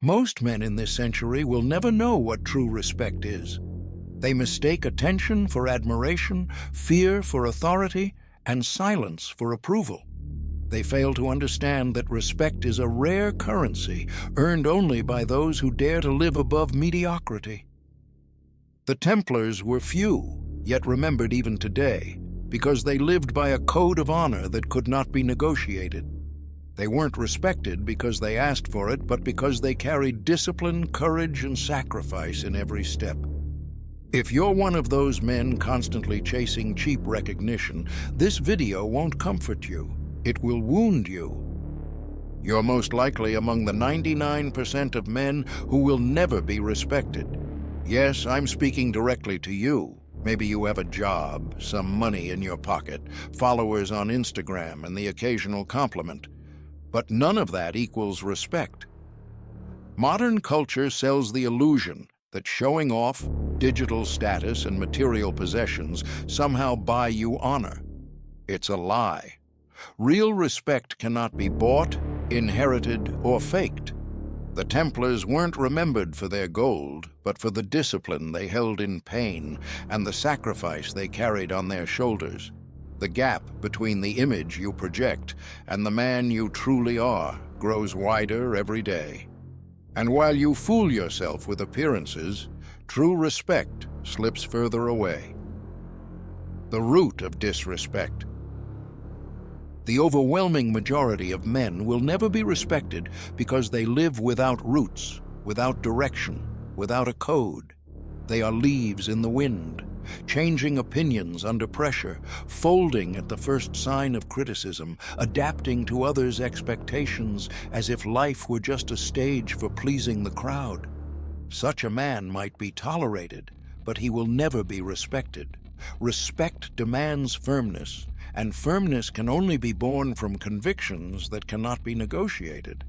Most men in this century will never know what true respect is. They mistake attention for admiration, fear for authority, and silence for approval. They fail to understand that respect is a rare currency earned only by those who dare to live above mediocrity. The Templars were few, yet remembered even today, because they lived by a code of honor that could not be negotiated. They weren't respected because they asked for it, but because they carried discipline, courage, and sacrifice in every step. If you're one of those men constantly chasing cheap recognition, this video won't comfort you. It will wound you. You're most likely among the 99% of men who will never be respected. Yes, I'm speaking directly to you. Maybe you have a job, some money in your pocket, followers on Instagram, and the occasional compliment. But none of that equals respect. Modern culture sells the illusion that showing off, digital status, and material possessions somehow buy you honor. It's a lie. Real respect cannot be bought, inherited, or faked. The Templars weren't remembered for their gold, but for the discipline they held in pain and the sacrifice they carried on their shoulders. The gap between the image you project and the man you truly are grows wider every day. And while you fool yourself with appearances, true respect slips further away. The root of disrespect. The overwhelming majority of men will never be respected because they live without roots, without direction, without a code. They are leaves in the wind, changing opinions under pressure, folding at the first sign of criticism, adapting to others' expectations as if life were just a stage for pleasing the crowd. Such a man might be tolerated, but he will never be respected. Respect demands firmness, and firmness can only be born from convictions that cannot be negotiated.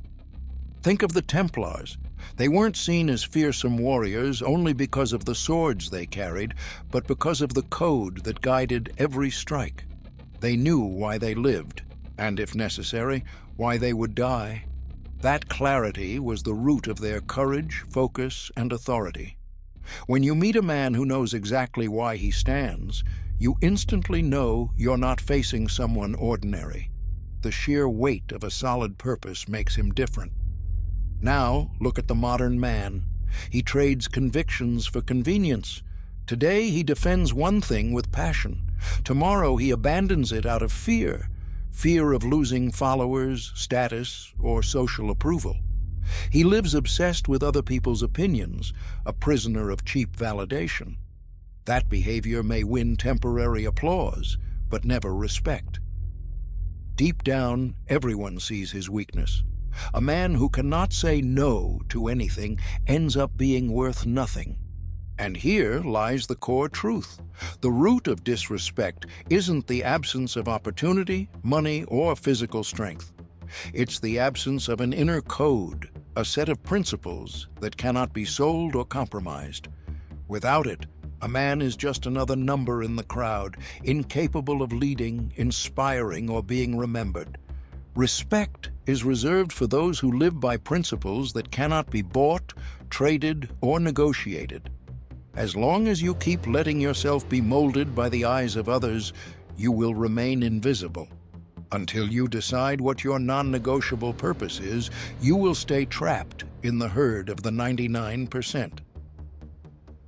Think of the Templars. They weren't seen as fearsome warriors only because of the swords they carried, but because of the code that guided every strike. They knew why they lived, and if necessary, why they would die. That clarity was the root of their courage, focus, and authority. When you meet a man who knows exactly why he stands, you instantly know you're not facing someone ordinary. The sheer weight of a solid purpose makes him different. Now, look at the modern man. He trades convictions for convenience. Today, he defends one thing with passion. Tomorrow, he abandons it out of fear. Fear of losing followers, status, or social approval. He lives obsessed with other people's opinions, a prisoner of cheap validation. That behavior may win temporary applause, but never respect. Deep down, everyone sees his weakness. A man who cannot say no to anything ends up being worth nothing. And here lies the core truth. The root of disrespect isn't the absence of opportunity, money, or physical strength. It's the absence of an inner code, a set of principles that cannot be sold or compromised. Without it, a man is just another number in the crowd, incapable of leading, inspiring, or being remembered. Respect is reserved for those who live by principles that cannot be bought, traded, or negotiated. As long as you keep letting yourself be molded by the eyes of others, you will remain invisible. Until you decide what your non-negotiable purpose is, you will stay trapped in the herd of the 99%.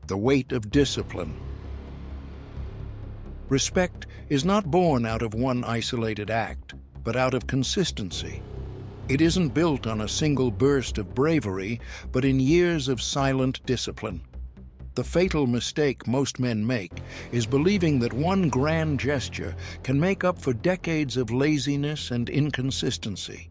The weight of discipline. Respect is not born out of one isolated act, but out of consistency. It isn't built on a single burst of bravery, but in years of silent discipline. The fatal mistake most men make is believing that one grand gesture can make up for decades of laziness and inconsistency.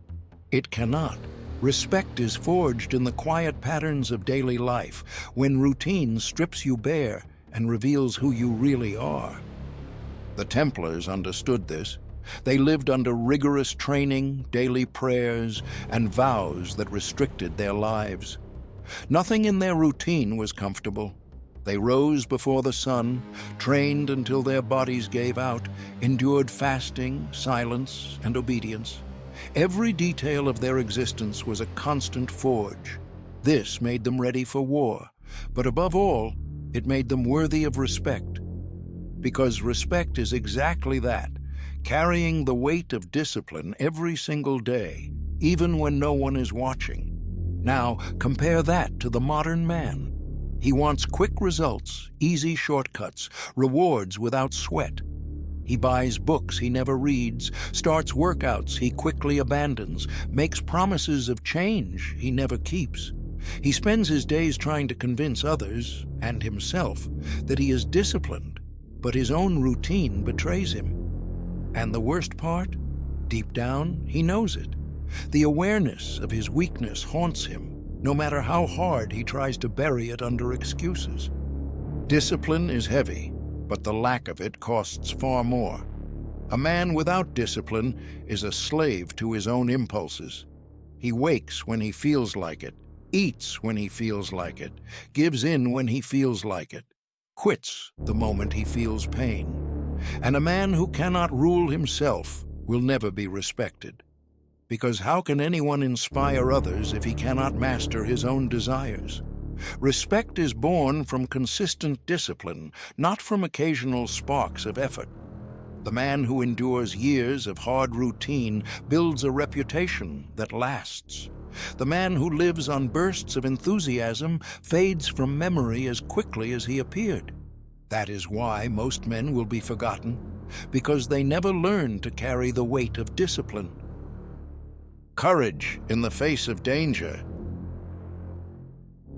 It cannot. Respect is forged in the quiet patterns of daily life, when routine strips you bare and reveals who you really are. The Templars understood this. They lived under rigorous training, daily prayers, and vows that restricted their lives. Nothing in their routine was comfortable. They rose before the sun, trained until their bodies gave out, endured fasting, silence, and obedience. Every detail of their existence was a constant forge. This made them ready for war, but above all, it made them worthy of respect. Because respect is exactly that, carrying the weight of discipline every single day, even when no one is watching. Now, compare that to the modern man. He wants quick results, easy shortcuts, rewards without sweat. He buys books he never reads, starts workouts he quickly abandons, makes promises of change he never keeps. He spends his days trying to convince others, and himself, that he is disciplined, but his own routine betrays him. And the worst part? Deep down, he knows it. The awareness of his weakness haunts him, no matter how hard he tries to bury it under excuses. Discipline is heavy, but the lack of it costs far more. A man without discipline is a slave to his own impulses. He wakes when he feels like it, eats when he feels like it, gives in when he feels like it, quits the moment he feels pain. And a man who cannot rule himself will never be respected. Because how can anyone inspire others if he cannot master his own desires? Respect is born from consistent discipline, not from occasional sparks of effort. The man who endures years of hard routine builds a reputation that lasts. The man who lives on bursts of enthusiasm fades from memory as quickly as he appeared. That is why most men will be forgotten, because they never learn to carry the weight of discipline. Courage in the face of danger.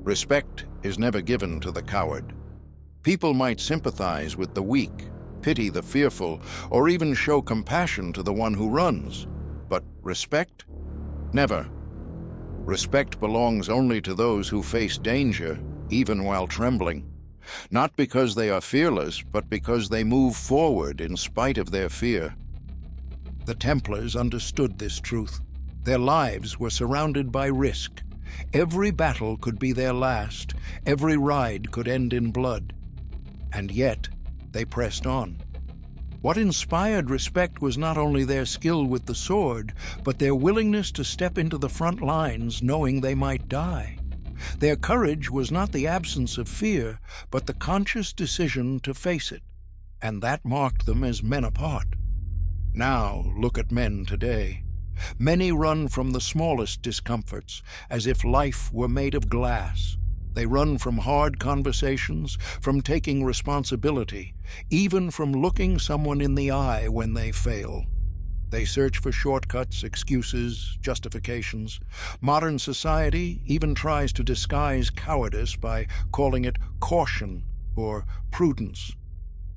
Respect is never given to the coward. People might sympathize with the weak, pity the fearful, or even show compassion to the one who runs. But respect? Never. Respect belongs only to those who face danger, even while trembling. Not because they are fearless, but because they move forward in spite of their fear. The Templars understood this truth. Their lives were surrounded by risk. Every battle could be their last. Every ride could end in blood. And yet, they pressed on. What inspired respect was not only their skill with the sword, but their willingness to step into the front lines knowing they might die. Their courage was not the absence of fear, but the conscious decision to face it. And that marked them as men apart. Now, look at men today. Many run from the smallest discomforts, as if life were made of glass. They run from hard conversations, from taking responsibility, even from looking someone in the eye when they fail. They search for shortcuts, excuses, justifications. Modern society even tries to disguise cowardice by calling it caution or prudence.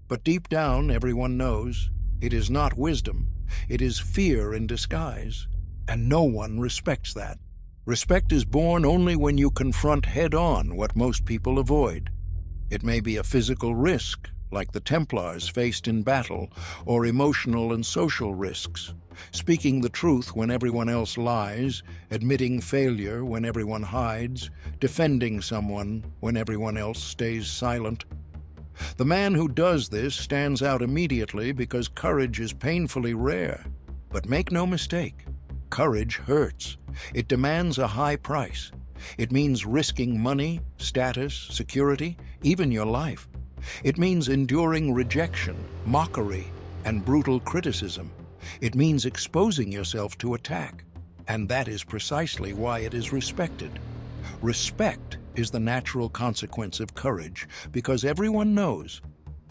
But deep down, everyone knows it is not wisdom. It is fear in disguise, and no one respects that. Respect is born only when you confront head-on what most people avoid. It may be a physical risk, like the Templars faced in battle, or emotional and social risks, speaking the truth when everyone else lies, admitting failure when everyone hides, defending someone when everyone else stays silent. The man who does this stands out immediately because courage is painfully rare. But make no mistake, courage hurts. It demands a high price. It means risking money, status, security, even your life. It means enduring rejection, mockery, and brutal criticism. It means exposing yourself to attack. And that is precisely why it is respected. Respect is the natural consequence of courage, because everyone knows,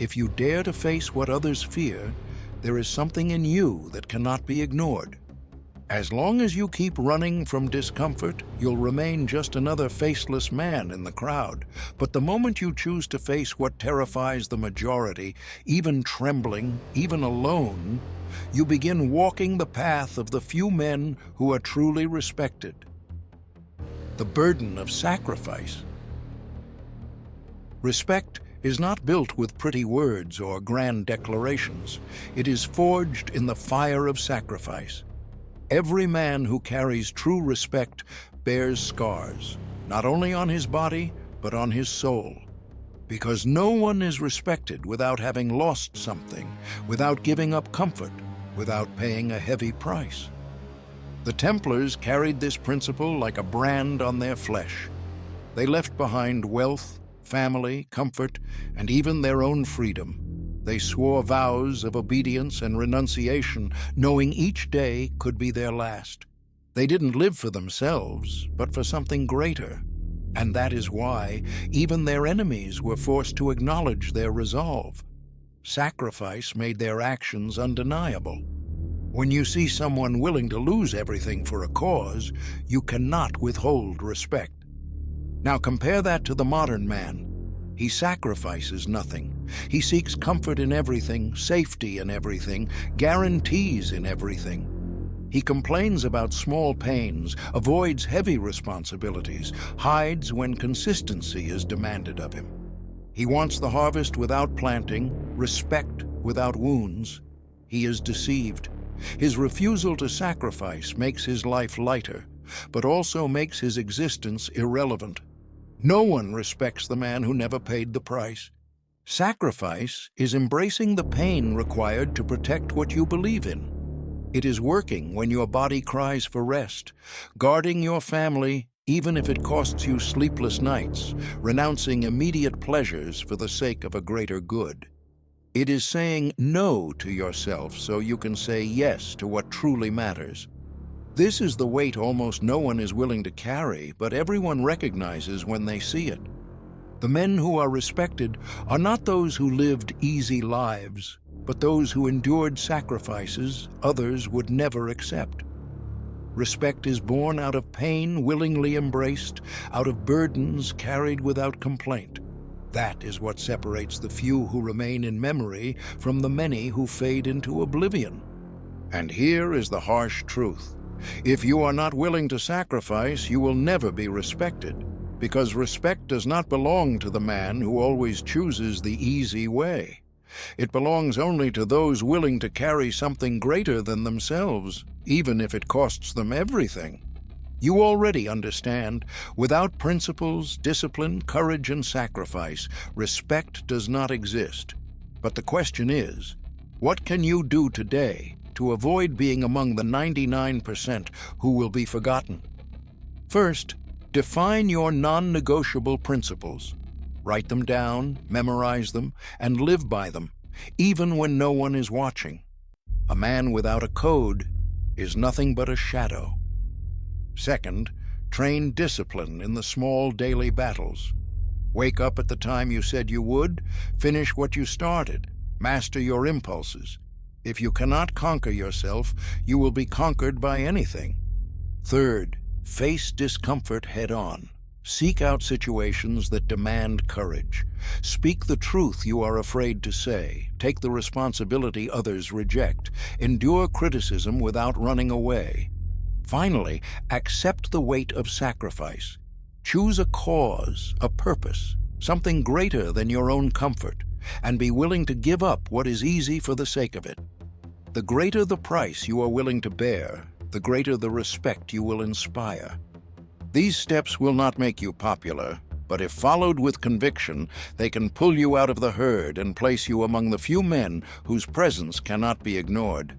if you dare to face what others fear, there is something in you that cannot be ignored. As long as you keep running from discomfort, you'll remain just another faceless man in the crowd. But the moment you choose to face what terrifies the majority, even trembling, even alone, you begin walking the path of the few men who are truly respected. The burden of sacrifice. Respect is not built with pretty words or grand declarations. It is forged in the fire of sacrifice. Every man who carries true respect bears scars, not only on his body, but on his soul. Because no one is respected without having lost something, without giving up comfort, without paying a heavy price. The Templars carried this principle like a brand on their flesh. They left behind wealth, family, comfort, and even their own freedom. They swore vows of obedience and renunciation, knowing each day could be their last. They didn't live for themselves, but for something greater. And that is why even their enemies were forced to acknowledge their resolve. Sacrifice made their actions undeniable. When you see someone willing to lose everything for a cause, you cannot withhold respect. Now compare that to the modern man. He sacrifices nothing. He seeks comfort in everything, safety in everything, guarantees in everything. He complains about small pains, avoids heavy responsibilities, hides when consistency is demanded of him. He wants the harvest without planting, respect without wounds. He is deceived. His refusal to sacrifice makes his life lighter, but also makes his existence irrelevant. No one respects the man who never paid the price. Sacrifice is embracing the pain required to protect what you believe in. It is working when your body cries for rest, guarding your family even if it costs you sleepless nights, renouncing immediate pleasures for the sake of a greater good. It is saying no to yourself so you can say yes to what truly matters. This is the weight almost no one is willing to carry, but everyone recognizes when they see it. The men who are respected are not those who lived easy lives, but those who endured sacrifices others would never accept. Respect is born out of pain willingly embraced, out of burdens carried without complaint. That is what separates the few who remain in memory from the many who fade into oblivion. And here is the harsh truth. If you are not willing to sacrifice, you will never be respected, because respect does not belong to the man who always chooses the easy way. It belongs only to those willing to carry something greater than themselves, even if it costs them everything. You already understand, without principles, discipline, courage, and sacrifice, respect does not exist. But the question is, what can you do today to avoid being among the 99% who will be forgotten? First, define your non-negotiable principles. Write them down, memorize them, and live by them, even when no one is watching. A man without a code is nothing but a shadow. Second, train discipline in the small daily battles. Wake up at the time you said you would, finish what you started, master your impulses. If you cannot conquer yourself, you will be conquered by anything. Third, face discomfort head-on. Seek out situations that demand courage. Speak the truth you are afraid to say. Take the responsibility others reject. Endure criticism without running away. Finally, accept the weight of sacrifice. Choose a cause, a purpose, something greater than your own comfort, and be willing to give up what is easy for the sake of it. The greater the price you are willing to bear, the greater the respect you will inspire. These steps will not make you popular, but if followed with conviction, they can pull you out of the herd and place you among the few men whose presence cannot be ignored.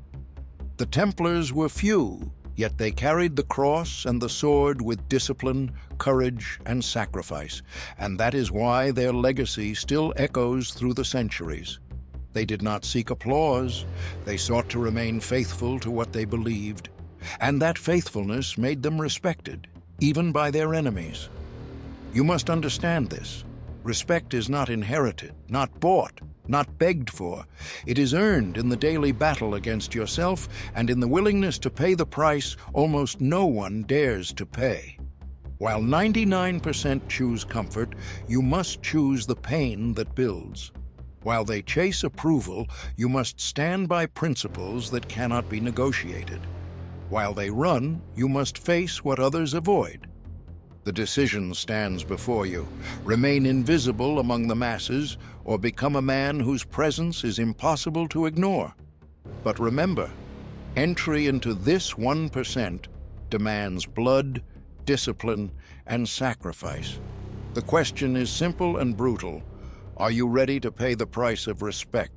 The Templars were few, yet they carried the cross and the sword with discipline, courage, and sacrifice, and that is why their legacy still echoes through the centuries. They did not seek applause, they sought to remain faithful to what they believed, and that faithfulness made them respected, even by their enemies. You must understand this. Respect is not inherited, not bought, not begged for. It is earned in the daily battle against yourself and in the willingness to pay the price almost no one dares to pay. While 99% choose comfort, you must choose the pain that builds. While they chase approval, you must stand by principles that cannot be negotiated. While they run, you must face what others avoid. The decision stands before you. Remain invisible among the masses, or become a man whose presence is impossible to ignore. But remember, entry into this 1% demands blood, discipline, and sacrifice. The question is simple and brutal. Are you ready to pay the price of respect?